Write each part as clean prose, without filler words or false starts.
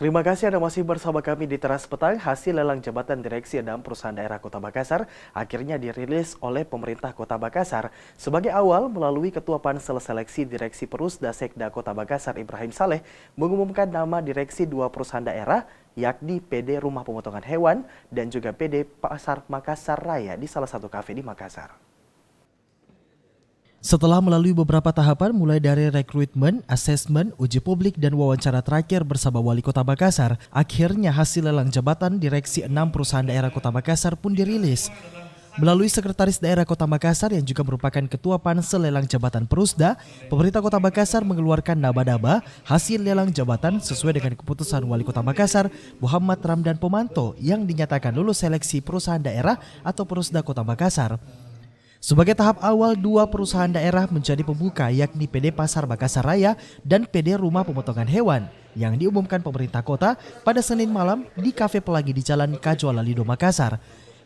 Terima kasih Anda masih bersama kami di Teras Petang. Hasil lelang jabatan direksi 6 perusahaan daerah Kota Makassar akhirnya dirilis oleh pemerintah Kota Makassar. Sebagai awal, melalui Ketua Pansel Seleksi Direksi Perusda Sekda Kota Makassar Ibrahim Saleh mengumumkan nama direksi 2 perusahaan daerah, yakni PD Rumah Pemotongan Hewan dan juga PD Pasar Makassar Raya di salah satu kafe di Makassar. Setelah melalui beberapa tahapan mulai dari rekrutmen, asesmen, uji publik, dan wawancara terakhir bersama Wali Kota Makassar, akhirnya hasil lelang jabatan direksi 6 perusahaan daerah Kota Makassar pun dirilis. Melalui Sekretaris Daerah Kota Makassar yang juga merupakan Ketua Pansel Lelang Jabatan Perusda, pemerintah Kota Makassar mengeluarkan nama-nama hasil lelang jabatan sesuai dengan keputusan Wali Kota Makassar Muhammad Ramdan Pomanto yang dinyatakan lulus seleksi perusahaan daerah atau Perusda Kota Makassar. Sebagai tahap awal, 2 perusahaan daerah menjadi pembuka, yakni PD Pasar Makassar Raya dan PD Rumah Pemotongan Hewan yang diumumkan pemerintah kota pada Senin malam di Kafe Pelangi di Jalan Kajuala Lido Makassar.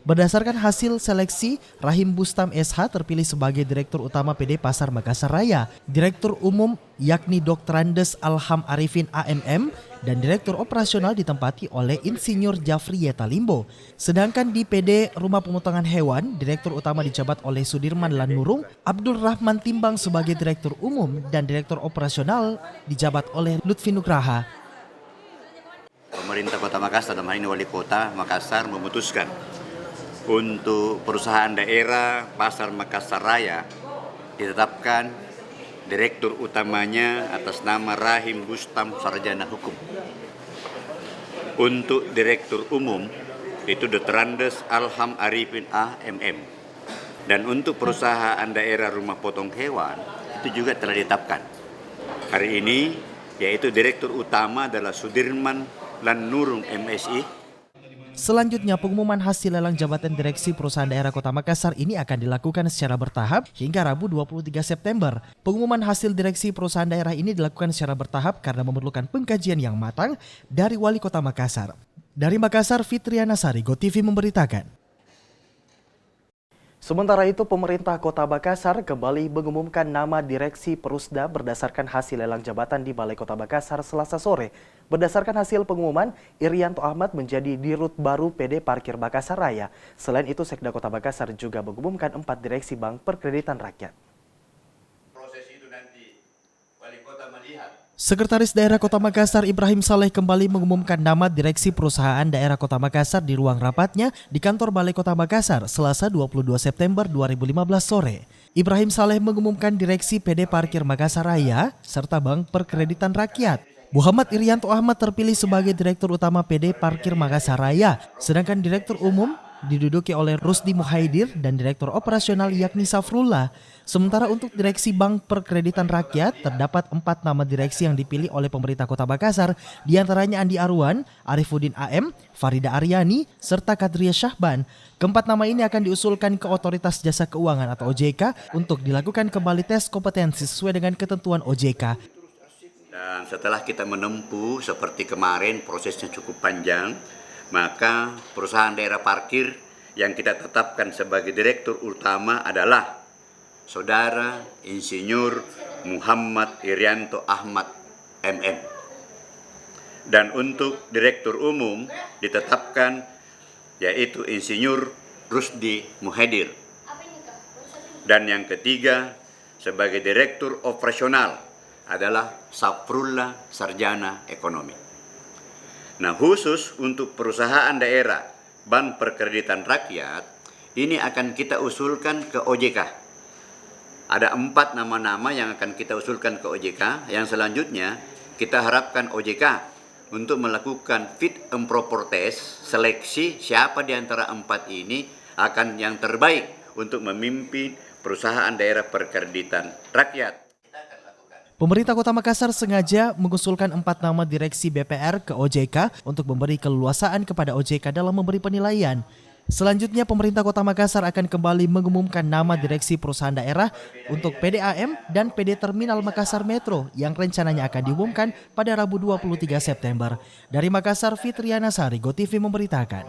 Berdasarkan hasil seleksi, Rahim Bustam SH terpilih sebagai Direktur Utama PD Pasar Makassar Raya, Direktur Umum yakni Dr. Andes Alham Arifin AMM, dan Direktur Operasional ditempati oleh Insinyur Jafri Yeta Limbo. Sedangkan di PD Rumah Pemotongan Hewan, Direktur Utama dijabat oleh Sudirman Lanurung, Abdul Rahman Timbang sebagai Direktur Umum, dan Direktur Operasional dijabat oleh Lutfi Nugraha. Pemerintah Kota Makassar, dalam hal ini Wali Kota Makassar, memutuskan untuk perusahaan daerah Pasar Makassar Raya ditetapkan Direktur utamanya atas nama Rahim Bustam Sarjana Hukum. Untuk Direktur Umum itu Dr. Andes Alham Arifin AMM. Dan untuk perusahaan daerah Rumah Potong Hewan itu juga telah ditetapkan hari ini, yaitu Direktur Utama adalah Sudirman Lanurung MSI. Selanjutnya, pengumuman hasil lelang jabatan direksi perusahaan daerah Kota Makassar ini akan dilakukan secara bertahap hingga Rabu 23 September. Pengumuman hasil direksi perusahaan daerah ini dilakukan secara bertahap karena memerlukan pengkajian yang matang dari Wali Kota Makassar. Dari Makassar, Fitriana Sari, GoTV memberitakan. Sementara itu, pemerintah Kota Makassar kembali mengumumkan nama direksi Perusda berdasarkan hasil lelang jabatan di Balai Kota Makassar Selasa sore. Berdasarkan hasil pengumuman, Irianto Ahmad menjadi Dirut baru PD Parkir Makassar Raya. Selain itu, Sekda Kota Makassar juga mengumumkan 4 direksi Bank Perkreditan Rakyat. Proses itu nanti Wali Kota melihat. Sekretaris Daerah Kota Makassar Ibrahim Saleh kembali mengumumkan nama direksi perusahaan daerah Kota Makassar di ruang rapatnya di kantor Balai Kota Makassar Selasa 22 September 2015 sore. Ibrahim Saleh mengumumkan direksi PD Parkir Makassar Raya serta Bank Perkreditan Rakyat. Muhammad Irianto Ahmad terpilih sebagai Direktur Utama PD Parkir Makassar Raya, sedangkan Direktur Umum diduduki oleh Rusdi Muhaidir dan Direktur Operasional yakni Safrullah. Sementara untuk direksi Bank Perkreditan Rakyat, terdapat 4 nama direksi yang dipilih oleh pemerintah Kota Makassar, diantaranya Andi Arwan, Arifuddin AM, Farida Aryani, serta Kadria Syahban. Keempat nama ini akan diusulkan ke Otoritas Jasa Keuangan atau OJK untuk dilakukan kembali tes kompetensi sesuai dengan ketentuan OJK. Dan setelah kita menempuh seperti kemarin prosesnya cukup panjang, maka perusahaan daerah parkir yang kita tetapkan sebagai Direktur Utama adalah Saudara Insinyur Muhammad Irianto Ahmad MM. Dan untuk Direktur Umum ditetapkan yaitu Insinyur Rusdi Muhaidir. Dan yang ketiga sebagai Direktur Operasional adalah Safrullah Sarjana Ekonomi. Nah, khusus untuk perusahaan daerah Bank Perkreditan Rakyat ini akan kita usulkan ke OJK. Ada 4 nama-nama yang akan kita usulkan ke OJK. Yang selanjutnya kita harapkan OJK untuk melakukan fit and proper test, seleksi siapa di antara 4 ini akan yang terbaik untuk memimpin perusahaan daerah perkreditan rakyat. Pemerintah Kota Makassar sengaja mengusulkan 4 nama direksi BPR ke OJK untuk memberi keleluasaan kepada OJK dalam memberi penilaian. Selanjutnya, pemerintah Kota Makassar akan kembali mengumumkan nama direksi perusahaan daerah untuk PDAM dan PD Terminal Makassar Metro yang rencananya akan diumumkan pada Rabu 23 September. Dari Makassar, Fitriana Sari, GoTV memberitakan.